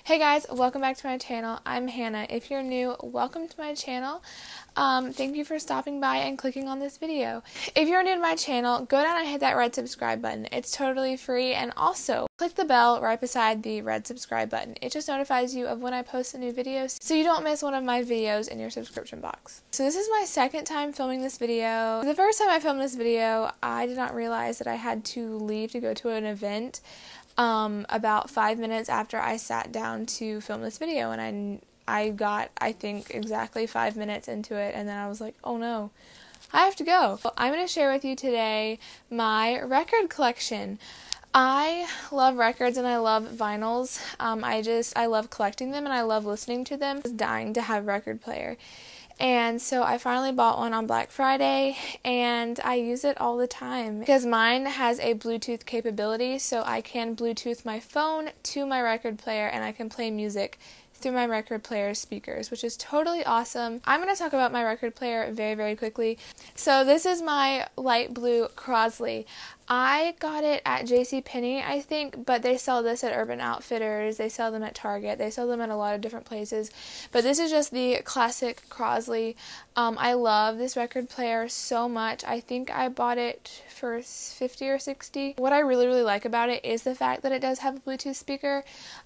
Hey guys, welcome back to my channel. I'm Hannah. If you're new, welcome to my channel. Thank you for stopping by and clicking on this video. If you're new to my channel, go down and hit that red subscribe button. It's totally free, and also click the bell right beside the red subscribe button. It just notifies you of when I post a new video so you don't miss one of my videos in your subscription box. So this is my second time filming this video. The first time I filmed this video, I did not realize that I had to leave to go to an event about 5 minutes after I sat down to film this video, and I got, I think, exactly 5 minutes into it, and then I was like, oh no, I have to go. So I'm going to share with you today my record collection. I love records and I love vinyls. I love collecting them and I love listening to them. I was dying to have a record player. And so I finally bought one on Black Friday, and I use it all the time because mine has a Bluetooth capability, so I can Bluetooth my phone to my record player and I can play music through my record player's speakers, which is totally awesome. I'm going to talk about my record player very, very quickly. So this is my light blue Crosley. I got it at JCPenney, I think, but they sell this at Urban Outfitters, they sell them at Target, they sell them at a lot of different places, but this is just the classic Crosley. I love this record player so much. I think I bought it for $50 or $60. What I really like about it is the fact that it does have a Bluetooth speaker,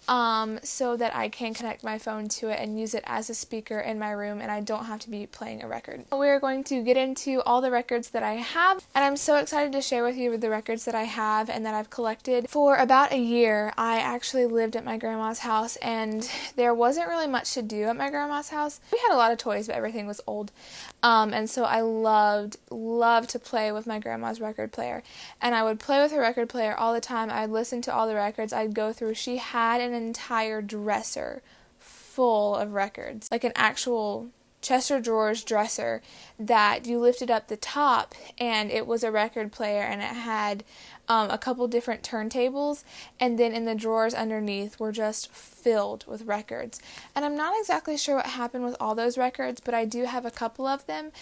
so that I can connect my phone to it and use it as a speaker in my room, and I don't have to be playing a record. We're going to get into all the records that I have, and I'm so excited to share with you the records that I have and that I've collected. For about a year, I actually lived at my grandma's house, and there wasn't really much to do at my grandma's house. We had a lot of toys, but everything was old, and so I loved to play with my grandma's record player, and I would play with her record player all the time. I'd listen to all the records I'd go through. She had an entire dresser full of records, like an actual Chester drawers dresser that you lifted up the top, and it was a record player, and it had a couple different turntables, and then in the drawers underneath were just filled with records. And I'm not exactly sure what happened with all those records, but I do have a couple of them,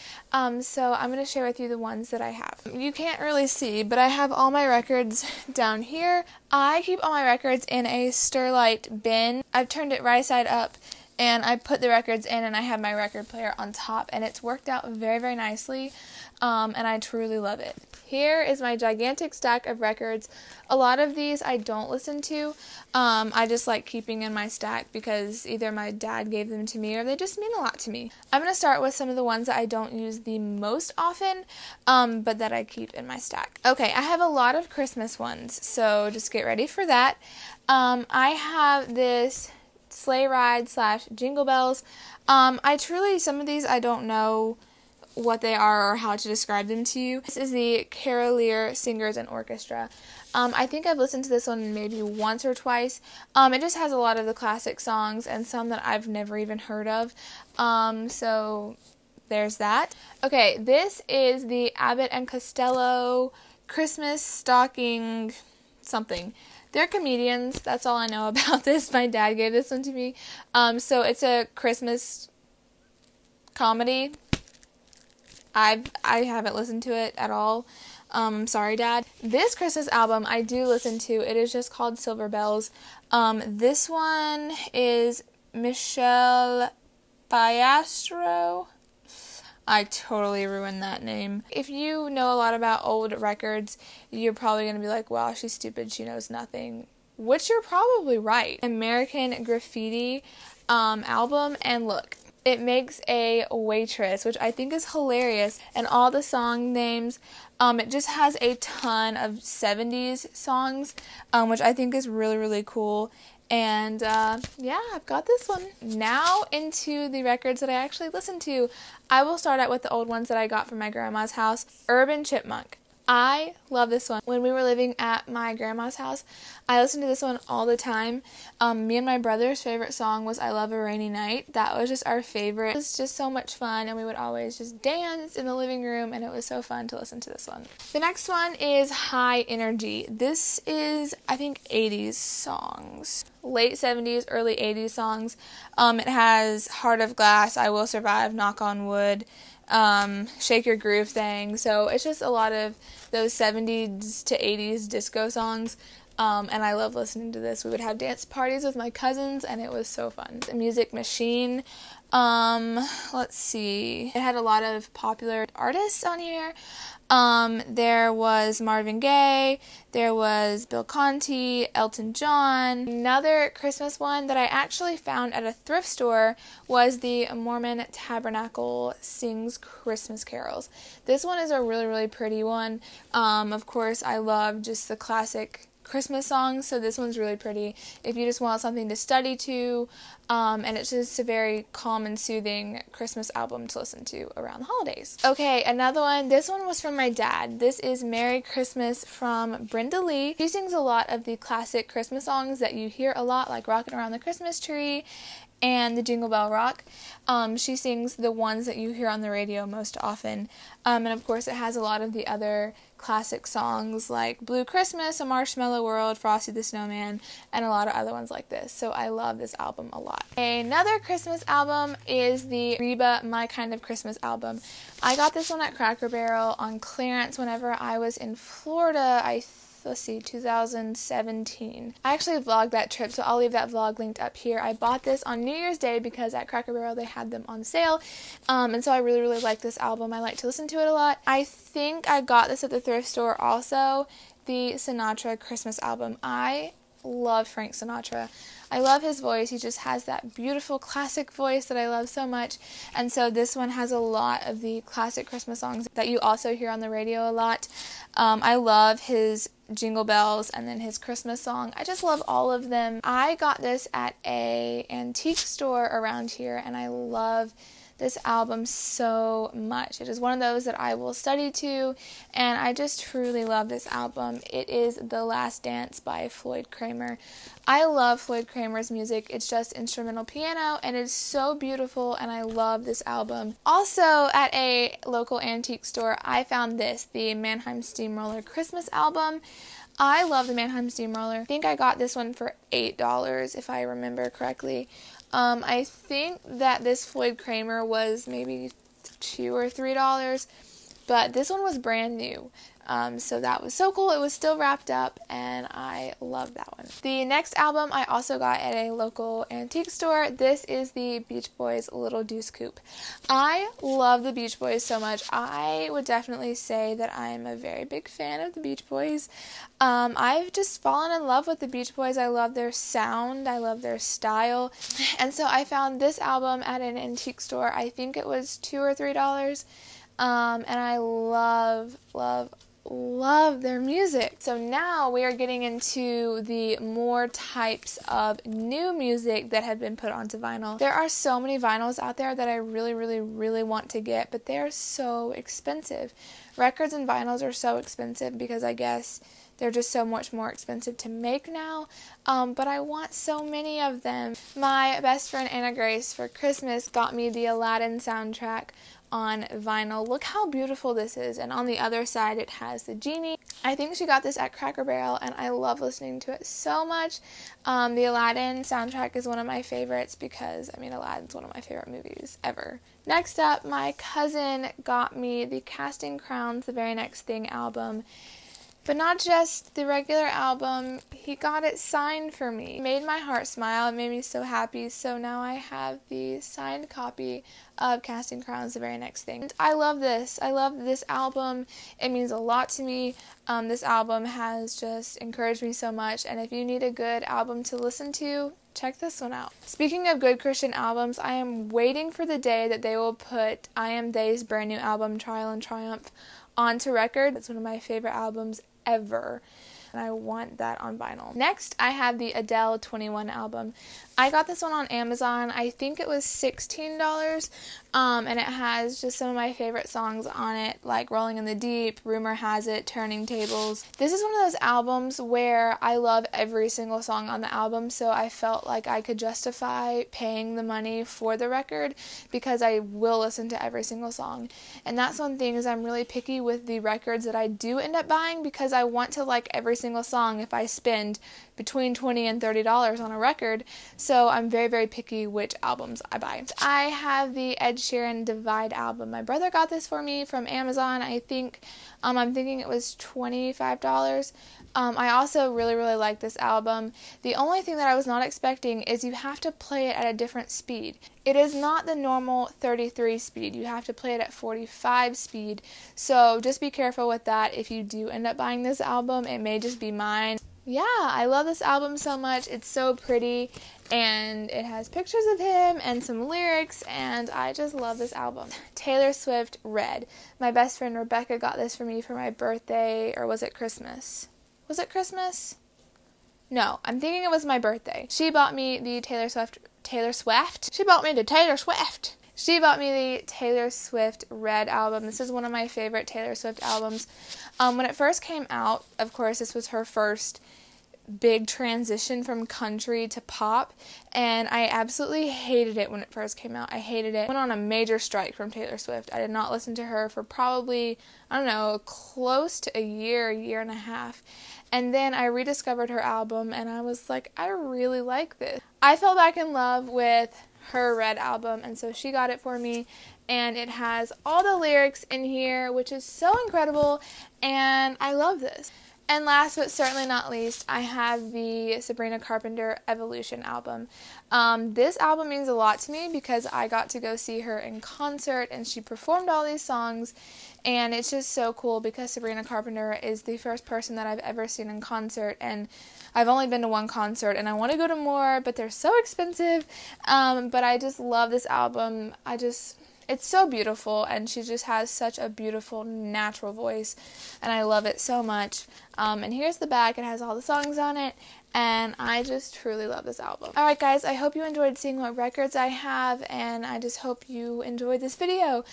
so I'm going to share with you the ones that I have. You can't really see, but I have all my records down here. I keep all my records in a Sterlite bin. I've turned it right side up, and I put the records in, and I have my record player on top, and it's worked out very, very nicely, and I truly love it. Here is my gigantic stack of records. A lot of these I don't listen to. I just like keeping in my stack because either my dad gave them to me or they just mean a lot to me. I'm going to start with some of the ones that I don't use the most often, but that I keep in my stack. Okay, I have a lot of Christmas ones, so just get ready for that. I have this Sleigh Ride / Jingle Bells. Some of these I don't know what they are or how to describe them to you. This is the Carolier Singers and Orchestra. I think I've listened to this one maybe once or twice. It just has a lot of the classic songs and some that I've never even heard of. So there's that. Okay, this is the Abbott and Costello Christmas Stocking something. They're comedians. That's all I know about this. My dad gave this one to me. So it's a Christmas comedy. I haven't listened to it at all. Sorry, Dad. This Christmas album I do listen to. It is just called Silver Bells. This one is Michelle Piastro. I totally ruined that name. If you know a lot about old records, you're probably going to be like, wow, she's stupid, she knows nothing. Which you're probably right. American Graffiti album, and look, it makes a waitress, which I think is hilarious, and all the song names, it just has a ton of 70s songs, which I think is really, really cool. And yeah, I've got this one. Now into the records that I actually listen to. I will start out with the old ones that I got from my grandma's house. Urban Chipmunk. I love this one. When we were living at my grandma's house, I listened to this one all the time. Me and my brother's favorite song was I Love a Rainy Night. That was just our favorite. It was just so much fun, and we would always just dance in the living room, and it was so fun to listen to this one. The next one is High Energy. This is, I think, 80s songs. Late 70s, early 80s songs. It has Heart of Glass, I Will Survive, Knock on Wood, Shake Your Groove Thing. So it's just a lot of those 70s to 80s disco songs. and I love listening to this. We would have dance parties with my cousins, and it was so fun. The Music Machine, let's see, it had a lot of popular artists on here. There was Marvin Gaye, there was Bill Conti, Elton John. Another Christmas one that I actually found at a thrift store was the Mormon Tabernacle Sings Christmas Carols. This one is a really, really pretty one. Of course, I love just the classic Christmas songs, so this one's really pretty if you just want something to study to, and it's just a very calm and soothing Christmas album to listen to around the holidays. Okay, another one. This one was from my dad. This is Merry Christmas from Brenda Lee. She sings a lot of the classic Christmas songs that you hear a lot, like Rockin' Around the Christmas Tree and the Jingle Bell Rock. She sings the ones that you hear on the radio most often, and of course it has a lot of the other classic songs like Blue Christmas, A Marshmallow World, Frosty the Snowman, and a lot of other ones like this, so I love this album a lot. Another Christmas album is the Reba My Kind of Christmas album. I got this one at Cracker Barrel on clearance whenever I was in Florida, let's see, 2017. I actually vlogged that trip, so I'll leave that vlog linked up here. I bought this on New Year's Day because at Cracker Barrel they had them on sale, and so I really, really like this album. I like to listen to it a lot. I think I got this at the thrift store also, the Sinatra Christmas album. I love Frank Sinatra. I love his voice. He just has that beautiful classic voice that I love so much. And so this one has a lot of the classic Christmas songs that you also hear on the radio a lot. I love his Jingle Bells and then his Christmas song. I just love all of them. I got this at a antique store around here, and I love this album so much. It is one of those that I will study to, and I just truly love this album. It is The Last Dance by Floyd Kramer. I love Floyd Kramer's music. It's just instrumental piano, and it's so beautiful, and I love this album. Also, at a local antique store, I found this, the Mannheim Steamroller Christmas album. I love the Mannheim Steamroller. I think I got this one for $8, if I remember correctly. I think that this Floyd Kramer was maybe $2 or $3, but this one was brand new. So that was so cool. It was still wrapped up, and I love that one. The next album I also got at a local antique store. This is the Beach Boys' Little Deuce Coupe. I love the Beach Boys so much. I would definitely say that I'm a very big fan of the Beach Boys. I've just fallen in love with the Beach Boys. I love their sound. I love their style. And so I found this album at an antique store. I think it was $2 or $3. And I love their music. So now we are getting into the more types of new music that have been put onto vinyl. There are so many vinyls out there that I really want to get, but they are so expensive. Records and vinyls are so expensive because I guess they're just so much more expensive to make now, but I want so many of them. My best friend Anna Grace for Christmas got me the Aladdin soundtrack on vinyl. Look how beautiful this is, and on the other side it has the genie. I think she got this at Cracker Barrel, and I love listening to it so much. The Aladdin soundtrack is one of my favorites because, I mean, Aladdin's one of my favorite movies ever. Next up, my cousin got me the Casting Crowns, The Very Next Thing album. But not just the regular album, he got it signed for me. It made my heart smile, it made me so happy, so now I have the signed copy of Casting Crowns, The Very Next Thing. And I love this. I love this album. It means a lot to me. This album has just encouraged me so much, and if you need a good album to listen to, check this one out. Speaking of good Christian albums, I am waiting for the day that they will put I Am They's brand new album, Trial and Triumph, onto record. It's one of my favorite albums ever, and I want that on vinyl. Next, I have the Adele 21 album. I got this one on Amazon. I think it was $16, and it has just some of my favorite songs on it, like Rolling in the Deep, Rumor Has It, Turning Tables. This is one of those albums where I love every single song on the album, so I felt like I could justify paying the money for the record because I will listen to every single song. And that's one thing, is I'm really picky with the records that I do end up buying because I want to like every single song if I spend between $20 and $30 on a record, so I'm very picky which albums I buy. I have the Ed Sheeran Divide album. My brother got this for me from Amazon. I think I'm thinking it was $25. I also really like this album. The only thing that I was not expecting is you have to play it at a different speed. It is not the normal 33 speed. You have to play it at 45 speed. So just be careful with that. If you do end up buying this album, it may just be mine. Yeah, I love this album so much. It's so pretty, and it has pictures of him and some lyrics, and I just love this album. Taylor Swift, Red. My best friend Rebecca got this for me for my birthday, or was it Christmas? Was it Christmas? No, I'm thinking it was my birthday. She bought me the Taylor Swift? She bought me the Taylor Swift. She bought me the Taylor Swift Red album. This is one of my favorite Taylor Swift albums. When it first came out, of course, this was her first big transition from country to pop, and I absolutely hated it when it first came out. I hated it. I went on a major strike from Taylor Swift. I did not listen to her for probably, I don't know, close to a year and a half. And then I rediscovered her album, and I was like, I really like this. I fell back in love with her Red album, and so she got it for me, and it has all the lyrics in here, which is so incredible, and I love this. And last but certainly not least, I have the Sabrina Carpenter Evolution album. This album means a lot to me because I got to go see her in concert, and she performed all these songs, and it's just so cool because Sabrina Carpenter is the first person that I've ever seen in concert, and I've only been to one concert, and I want to go to more, but they're so expensive. But I just love this album. It's so beautiful, and she just has such a beautiful, natural voice, and I love it so much. And here's the back. It has all the songs on it, and I just truly love this album. Alright guys, I hope you enjoyed seeing what records I have, and I just hope you enjoyed this video.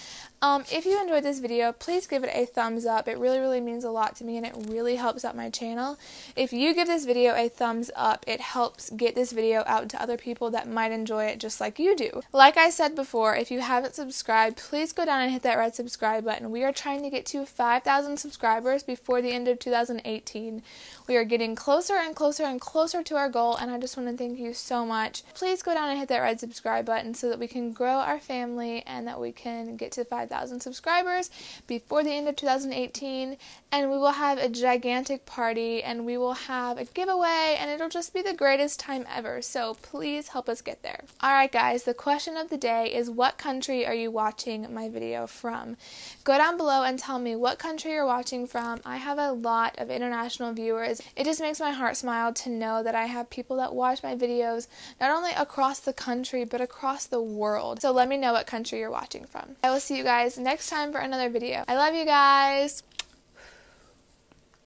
If you enjoyed this video, please give it a thumbs up. It really means a lot to me, and it really helps out my channel. If you give this video a thumbs up, it helps get this video out to other people that might enjoy it just like you do. Like I said before, if you haven't subscribed, please go down and hit that red subscribe button. We are trying to get to 5,000 subscribers before the end of 2018. We are getting closer and closer to our goal, and I just want to thank you so much. Please go down and hit that red subscribe button so that we can grow our family and that we can get to 5,000 subscribers before the end of 2018, and we will have a gigantic party, and we will have a giveaway, and it'll just be the greatest time ever, so please help us get there. Alright guys, the question of the day is, what country are you watching my video from? Go down below and tell me what country you're watching from. I have a lot of international viewers. It just makes my heart smile to know that I have people that watch my videos not only across the country but across the world. So let me know what country you're watching from. I will see you guys next time for another video. I love you guys.